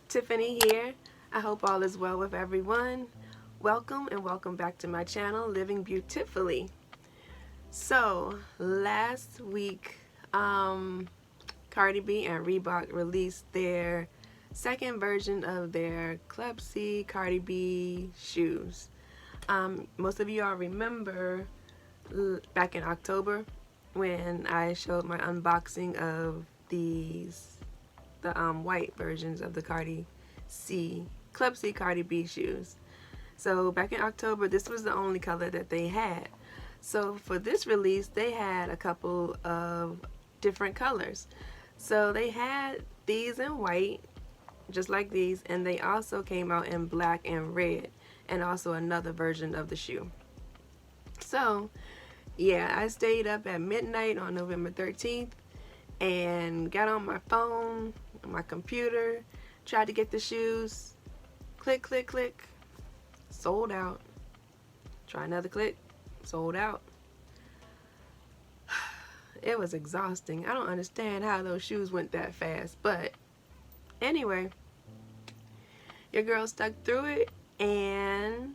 Tiffany here. I hope all is well with everyone. Welcome and welcome back to my channel, Living Beautifully. So, last week, Cardi B and Reebok released their second version of their Club C Cardi B shoes. Most of you all remember back in October when I showed my unboxing of the white versions of the Club C Cardi B shoes. So back in October, this was the only color that they had. So for this release, they had a couple of different colors. So they had these in white, just like these, and they also came out in black and red, and also another version of the shoe. So yeah, I stayed up at midnight on November 13th and got on my phone, my computer, tried to get the shoes. Click, click, click. Sold out. Try another click. Sold out. It was exhausting. I don't understand how those shoes went that fast. But anyway, your girl stuck through it and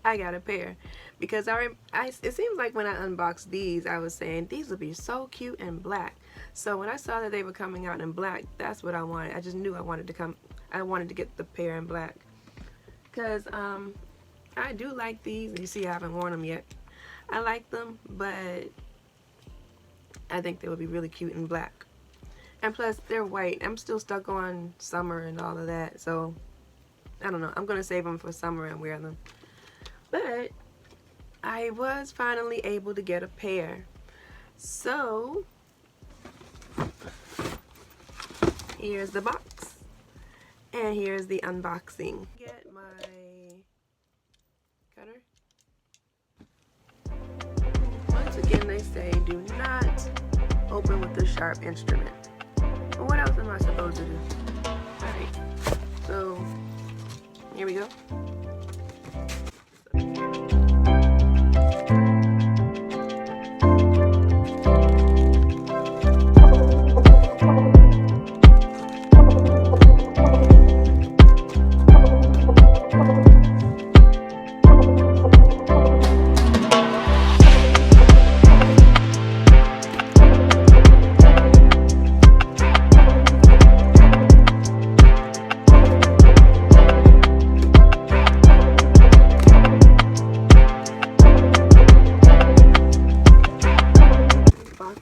I got a pair. Because it seems like when I unboxed these, I was saying these would be so cute in black. So when I saw that they were coming out in black, that's what I wanted. I just knew I wanted to get the pair in black. Because I do like these. You see, I haven't worn them yet. I like them, but I think they would be really cute in black. And plus, they're white. I'm still stuck on summer and all of that. So, I don't know. I'm going to save them for summer and wear them. But I was finally able to get a pair. So, here's the box. And here's the unboxing. Get my cutter. Once again, they say do not open with a sharp instrument. But what else am I supposed to do? Alright, so here we go.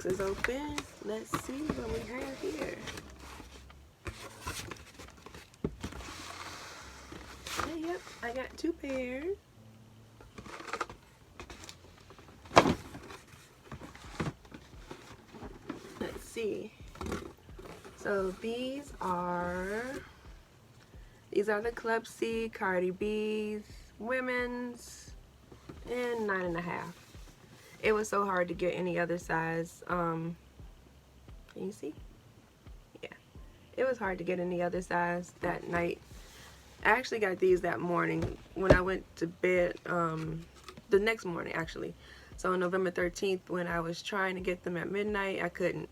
Is open. Let's see what we have here. Okay, yep, I got two pairs. Let's see. So these are the Club C Cardi B's women's in 9.5. It was so hard to get any other size. Can you see? Yeah. It was hard to get any other size that night. I actually got these that morning when I went to bed, the next morning actually. So on November 13th when I was trying to get them at midnight, I couldn't.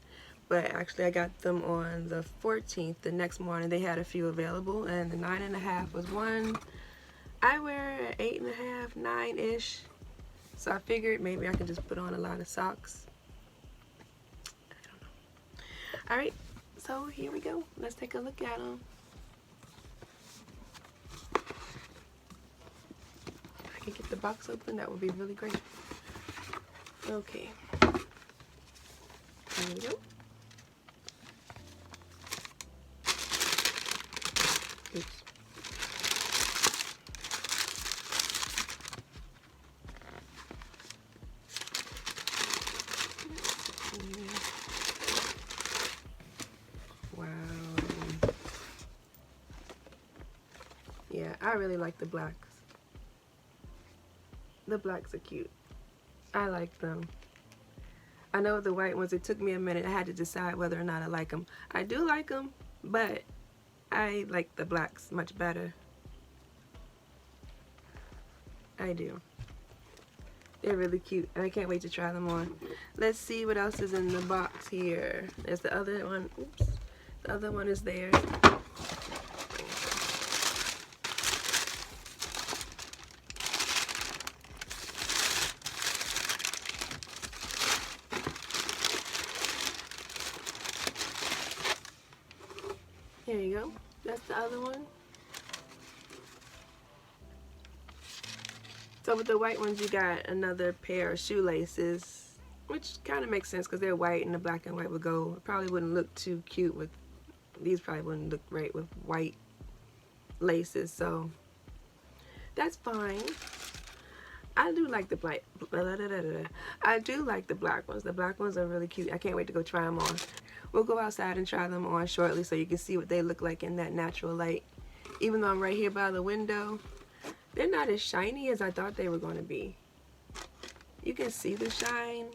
But actually I got them on the 14th, the next morning. They had a few available and the 9.5 was one. I wear 8.5, 9-ish. So I figured maybe I could just put on a lot of socks. I don't know. Alright, so here we go. Let's take a look at them. If I could get the box open, that would be really great. Okay. Here we go. Oops. Wow. Yeah, I really like the blacks. The blacks are cute. I like them. I know the white ones, it took me a minute. I had to decide whether or not I like them. I do like them, but I like the blacks much better. I do. They're really cute, and I can't wait to try them on. Let's see what else is in the box here. There's the other one. Oops. The other one is there. Here you go. That's the other one. So with the white ones, you got another pair of shoelaces, which kind of makes sense because they're white and the black and white would go. It probably wouldn't look too cute with, these probably wouldn't look right with white laces, so that's fine. I do like the black, I do like the black ones. The black ones are really cute. I can't wait to go try them on. We'll go outside and try them on shortly so you can see what they look like in that natural light. Even though I'm right here by the window, they're not as shiny as I thought they were going to be. You can see the shine,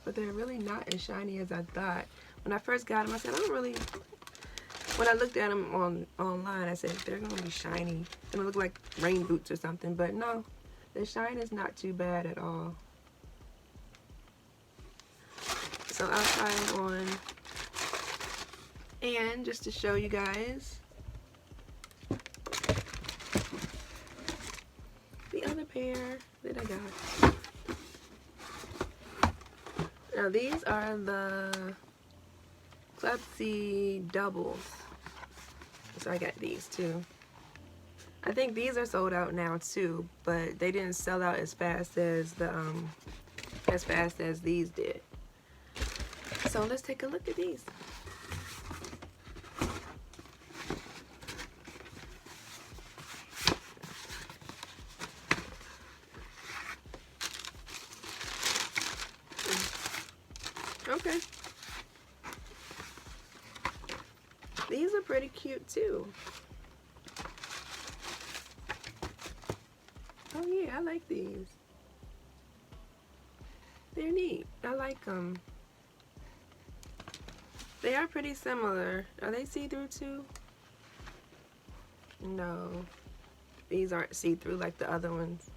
but they're really not as shiny as I thought. When I first got them, I said, I don't really, when I looked at them online, I said, they're going to be shiny. It's going to look like rain boots or something, but no, the shine is not too bad at all. So I'll try it on, and just to show you guys, the other pair that I got. Now these are the Club C doubles. So I got these too. I think these are sold out now too, but they didn't sell out as fast as the these did. So let's take a look at these. Okay. These are pretty cute too. Oh yeah, I like these. They're neat. I like them. They are pretty similar. Are they see-through too? No. These aren't see-through like the other ones.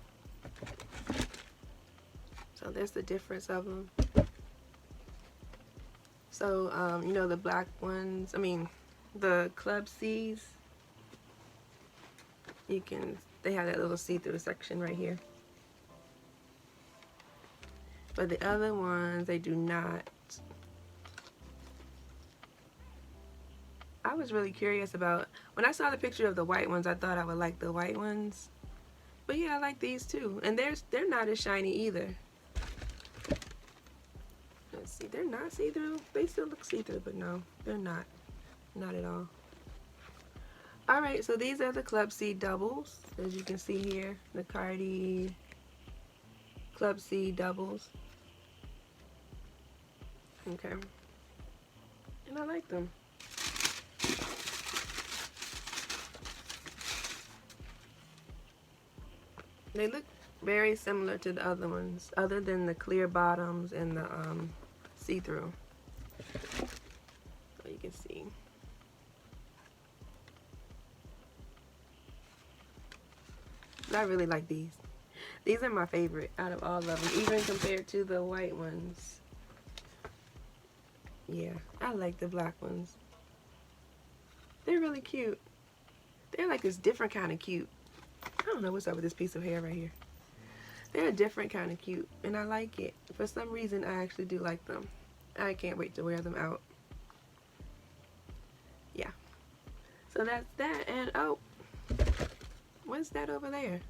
So there's the difference of them. So, you know, the black ones, I mean, the Club C's, they have that little see-through section right here. But the other ones, they do not. I was really curious about, when I saw the picture of the white ones, I thought I would like the white ones. But yeah, I like these too. And they're not as shiny either. Let's see, they're not see-through. They still look see-through, but no, they're not. Not at all. Alright, so these are the Club C doubles. As you can see here, the Cardi Club C doubles. Okay. And I like them. They look very similar to the other ones, other than the clear bottoms and the see-through. So you can see. But I really like these. These are my favorite out of all of them, even compared to the white ones. Yeah, I like the black ones. They're really cute. They're like this different kind of cute. I don't know what's up with this piece of hair right here. They're a different kind of cute, and I like it. For some reason, I actually do like them. I can't wait to wear them out. Yeah. So that's that, and oh, what's that over there?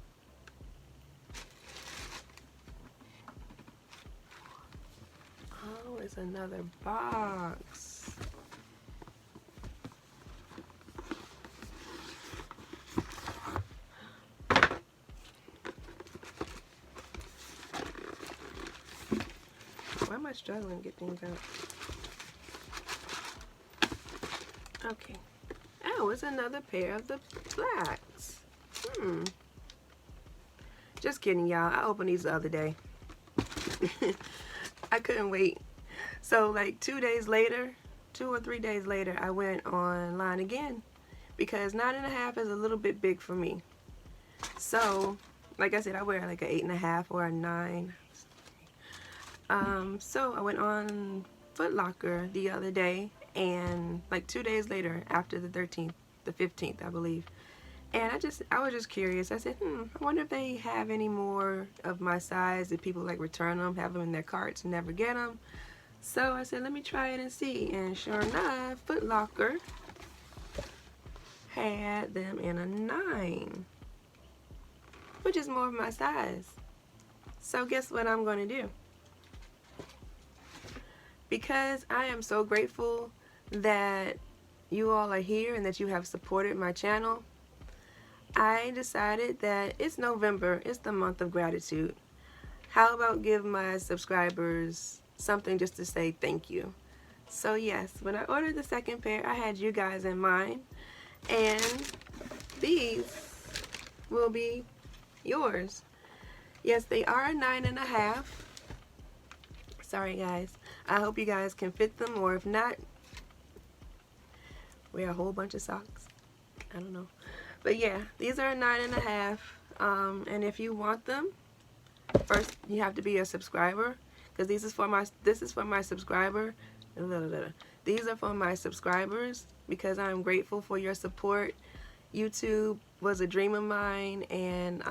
Oh, it's another box. Why am I struggling to get things out? Okay. Oh, it's another pair of the blacks. Just kidding, y'all. I opened these the other day. I couldn't wait. So like 2 days later, 2 or 3 days later, I went online again because 9.5 is a little bit big for me. So, like I said, I wear like an 8.5 or a 9. So I went on Foot Locker the other day, and like 2 days later, after the 13th, the 15th, I believe. And I was just curious. I said, I wonder if they have any more of my size. If people like return them, have them in their carts and never get them. So I said, let me try it and see. And sure enough, Foot Locker had them in a 9, which is more of my size. So guess what I'm going to do? Because I am so grateful that you all are here and that you have supported my channel, I decided that it's November, it's the month of gratitude. How about give my subscribers something just to say thank you? So yes, when I ordered the second pair, I had you guys in mind, and these will be yours. Yes, they are a 9.5. Sorry guys. I hope you guys can fit them, or if not, wear a whole bunch of socks. I don't know. But yeah, these are a 9.5. And if you want them, first you have to be a subscriber, because this is for my subscriber. These are for my subscribers because I'm grateful for your support. YouTube was a dream of mine, and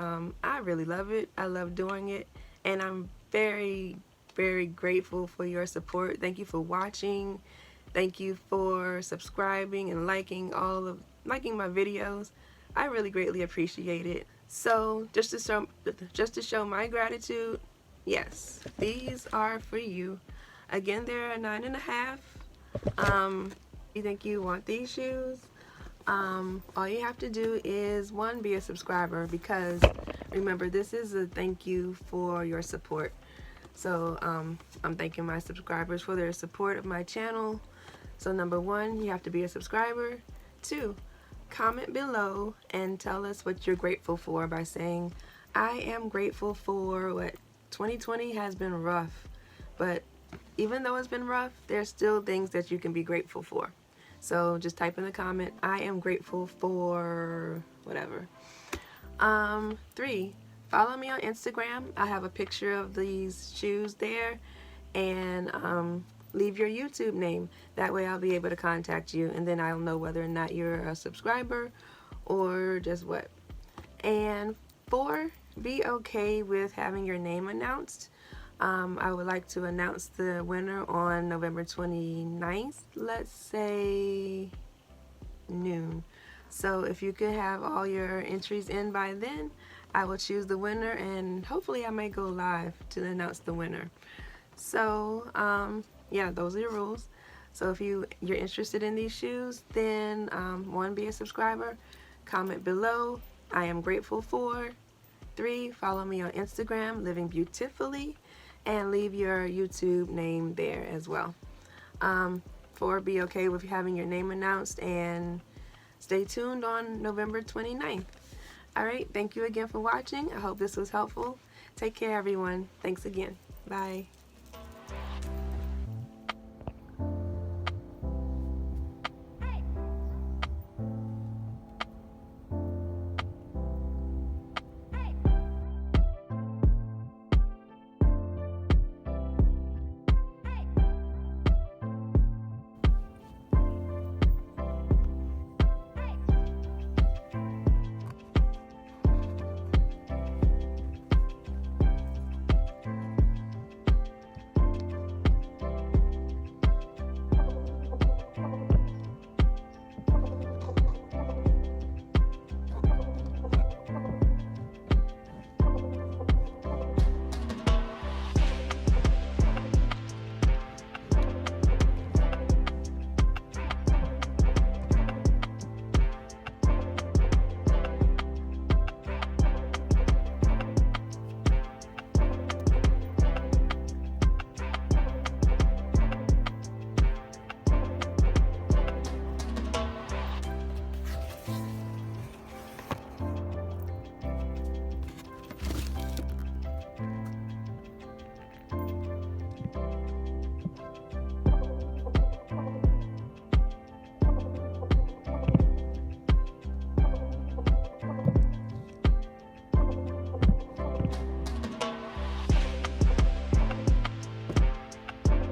I really love it. I love doing it, and I'm very, very grateful for your support. Thank you for watching. Thank you for subscribing and liking my videos. I really greatly appreciate it. So just to show my gratitude, yes, these are for you. Again, they're a 9.5. You think you want these shoes? All you have to do is, one, be a subscriber, because remember, this is a thank you for your support. So I'm thanking my subscribers for their support of my channel. So number 1, you have to be a subscriber. 2, comment below and tell us what you're grateful for by saying, I am grateful for what 2020 has been rough, but even though it's been rough, there's still things that you can be grateful for. So just type in the comment, I am grateful for whatever. 3, follow me on Instagram. I have a picture of these shoes there, and leave your YouTube name. That way I'll be able to contact you, and then I'll know whether or not you're a subscriber or just what. And 4, be okay with having your name announced. I would like to announce the winner on November 29th, let's say noon. So if you could have all your entries in by then, I will choose the winner, and hopefully I may go live to announce the winner. So yeah, those are the rules. So if you're interested in these shoes, then 1, be a subscriber, comment below, I am grateful for. 3, follow me on Instagram, Living Beautifully, and leave your YouTube name there as well. 4, be okay with having your name announced, and stay tuned on November 29th. Alright, thank you again for watching. I hope this was helpful. Take care, everyone. Thanks again. Bye.